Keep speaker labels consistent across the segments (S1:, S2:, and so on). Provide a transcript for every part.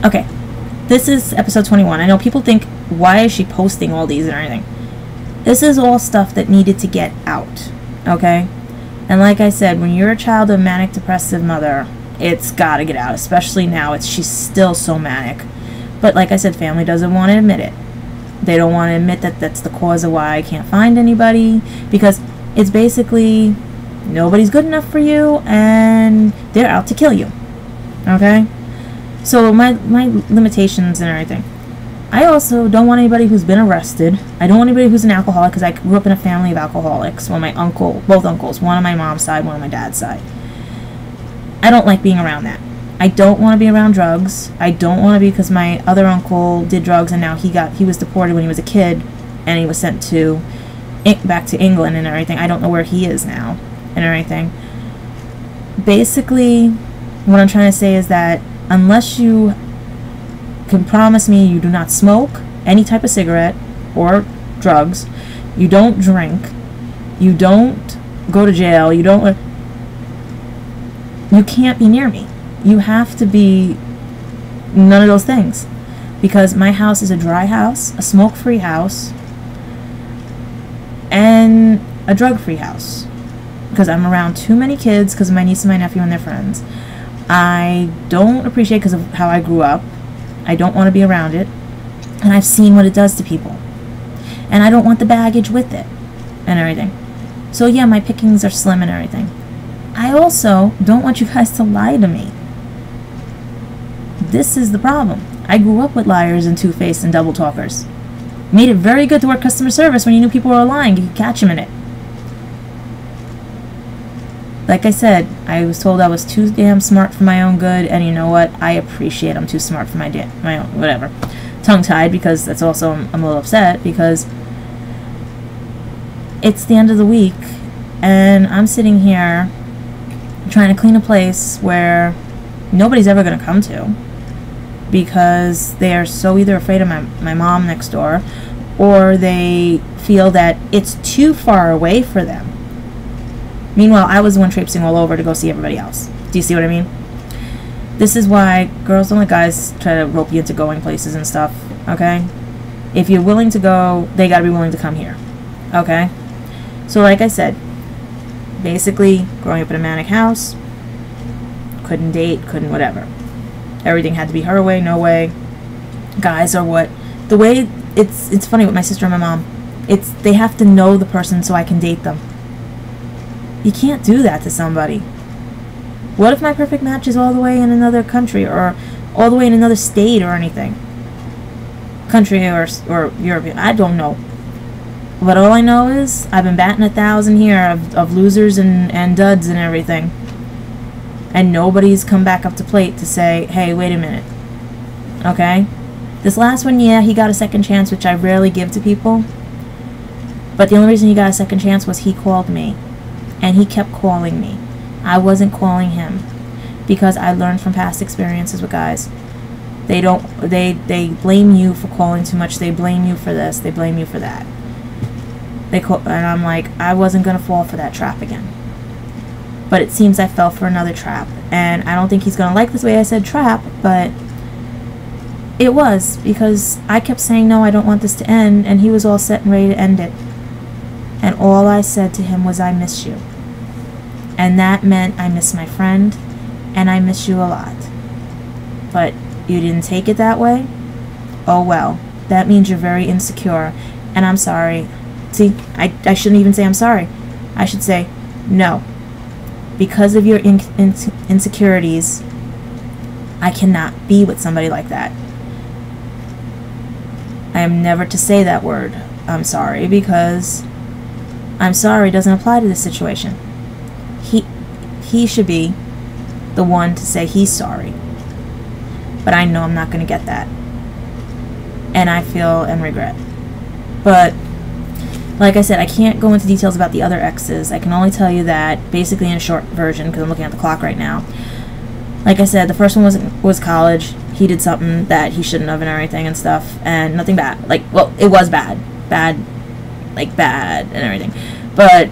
S1: Okay, this is episode 21. I know people think, why is she posting all these and everything? This is all stuff that needed to get out, okay? And like I said, when you're a child of a manic depressive mother, it's got to get out, especially now. She's still so manic. But like I said, family doesn't want to admit it. They don't want to admit that that's the cause of why I can't find anybody, because it's basically nobody's good enough for you and they're out to kill you, okay? So my limitations and everything. I also don't want anybody who's been arrested. I don't want anybody who's an alcoholic, because I grew up in a family of alcoholics. Well, both uncles, one on my mom's side, one on my dad's side. I don't like being around that. I don't want to be around drugs. I don't want to be, because my other uncle did drugs and now he was deported when he was a kid and he was sent back to England and everything. I don't know where he is now and everything. Basically, what I'm trying to say is that unless you can promise me you do not smoke any type of cigarette or drugs, you don't drink, you don't go to jail, you can't be near me. You have to be none of those things, because my house is a dry house, a smoke-free house, and a drug-free house, because I'm around too many kids because of my niece and my nephew and their friends. I don't appreciate because of how I grew up. I don't want to be around it, and I've seen what it does to people, and I don't want the baggage with it and everything. So yeah, my pickings are slim and everything. I also don't want you guys to lie to me. This is the problem. I grew up with liars and two-faced and double talkers. Made it very good to work customer service when you knew people were lying. You could catch them in it. Like I said, I was told I was too damn smart for my own good, and you know what? I appreciate I'm too smart for my own, whatever. Tongue-tied, because that's also, I'm a little upset, because it's the end of the week, and I'm sitting here trying to clean a place where nobody's ever going to come to, because they are so either afraid of my mom next door, or they feel that it's too far away for them. Meanwhile, I was the one traipsing all over to go see everybody else. Do you see what I mean? This is why girls don't let guys try to rope you into going places and stuff, okay? If you're willing to go, they gotta be willing to come here, okay? So like I said, basically, growing up in a manic house, couldn't date, couldn't whatever. Everything had to be her way, no way. Guys are what? The way, it's funny with my sister and my mom. They have to know the person so I can date them. You can't do that to somebody. What if my perfect match is all the way in another country, or all the way in another state or anything? Country or European, I don't know. But all I know is I've been batting 1,000 here of losers and duds and everything. And nobody's come back up to plate to say, hey, wait a minute. Okay? This last one, yeah, he got a second chance, which I rarely give to people. But the only reason he got a second chance was he called me. And he kept calling me. I wasn't calling him, because I learned from past experiences with guys. They blame you for calling too much. They blame you for this. They blame you for that. And I'm like, I wasn't going to fall for that trap again. But it seems I fell for another trap. And I don't think he's going to like this way I said trap, but it was, because I kept saying, no, I don't want this to end, and he was all set and ready to end it. And all I said to him was, I miss you. And that meant I miss my friend, and I miss you a lot. But you didn't take it that way? Oh well, that means you're very insecure, and I'm sorry. See, I shouldn't even say I'm sorry. I should say, no. Because of your insecurities, I cannot be with somebody like that. I am never to say that word, I'm sorry, because I'm sorry doesn't apply to this situation. He should be the one to say he's sorry. But I know I'm not going to get that. And I feel and regret. But like I said, I can't go into details about the other exes. I can only tell you that, basically in a short version, because I'm looking at the clock right now. Like I said, the first one was college. He did something that he shouldn't have and everything and stuff. And nothing bad. Like, well, it was bad. Bad and everything. But,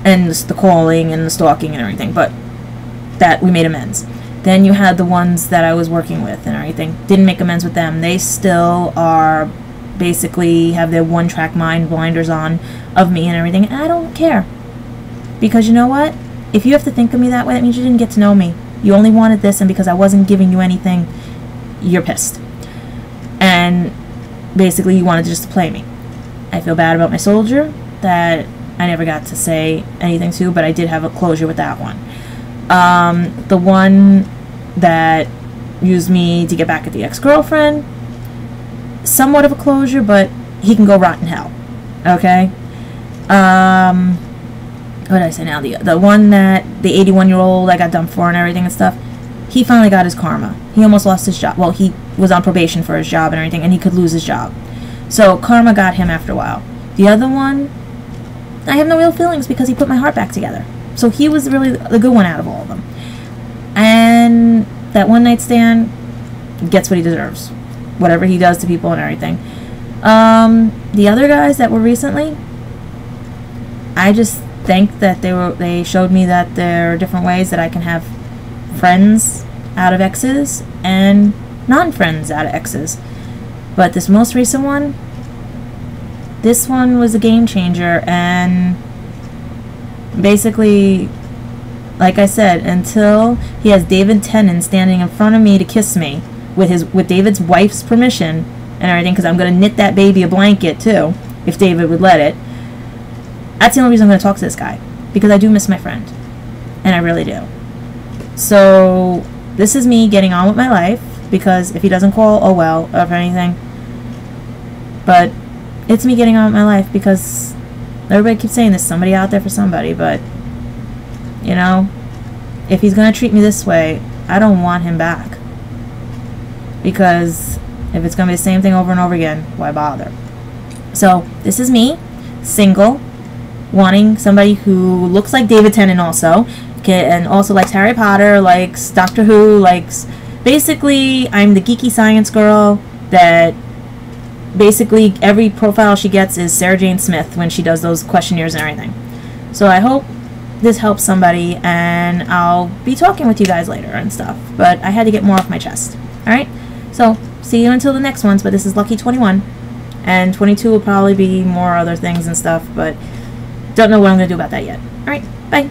S1: and the calling and the stalking and everything. But that, we made amends. Then you had the ones that I was working with and everything. Didn't make amends with them. They still are basically have their one-track mind blinders on of me and everything. And I don't care. Because you know what? If you have to think of me that way, that means you didn't get to know me. You only wanted this, and because I wasn't giving you anything, you're pissed. And basically you wanted just to play me. I feel bad about my soldier that I never got to say anything to, but I did have a closure with that one. The one that used me to get back at the ex-girlfriend, somewhat of a closure, but he can go rot in hell. Okay? What did I say now? The one that, the 81-year-old I got dumped for and everything and stuff, he finally got his karma. He almost lost his job. Well, he was on probation for his job and everything, and he could lose his job. So karma got him after a while. The other one, I have no real feelings because he put my heart back together. So he was really the good one out of all of them. And that one night stand gets what he deserves. Whatever he does to people and everything. The other guys that were recently, I just think that they showed me that there are different ways that I can have friends out of exes and non-friends out of exes. But this most recent one, this one was a game changer, and basically, like I said, until he has David Tennant standing in front of me to kiss me with David's wife's permission and everything, because I'm going to knit that baby a blanket too, if David would let it. That's the only reason I'm going to talk to this guy, because I do miss my friend, and I really do. So this is me getting on with my life, because if he doesn't call, oh well, or anything. But it's me getting on with my life, because everybody keeps saying there's somebody out there for somebody, but you know, if he's going to treat me this way, I don't want him back. Because if it's going to be the same thing over and over again, why bother? So this is me, single, wanting somebody who looks like David Tennant also, and also likes Harry Potter, likes Doctor Who, likes... Basically, I'm the geeky science girl that basically every profile she gets is Sarah Jane Smith when she does those questionnaires and everything. So I hope this helps somebody, and I'll be talking with you guys later and stuff. But I had to get more off my chest. Alright? So, see you until the next ones, but this is Lucky 21. And 22 will probably be more other things and stuff, but don't know what I'm going to do about that yet. Alright, bye.